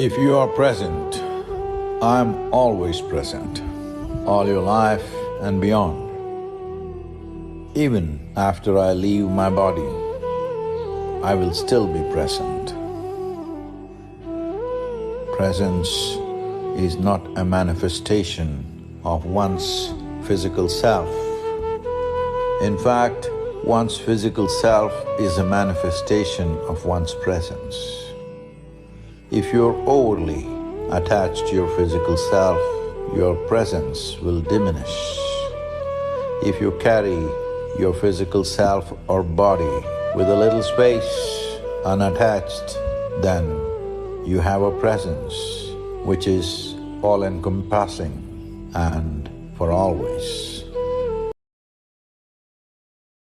If you are present, I'm always present, all your life and beyond. Even after I leave my body, I will still be present. Presence is not a manifestation of one's physical self. In fact, one's physical self is a manifestation of one's presence. If you're overly attached to your physical self, your presence will diminish. If you carry your physical self or body with a little space, unattached, then you have a presence which is all-encompassing and for always.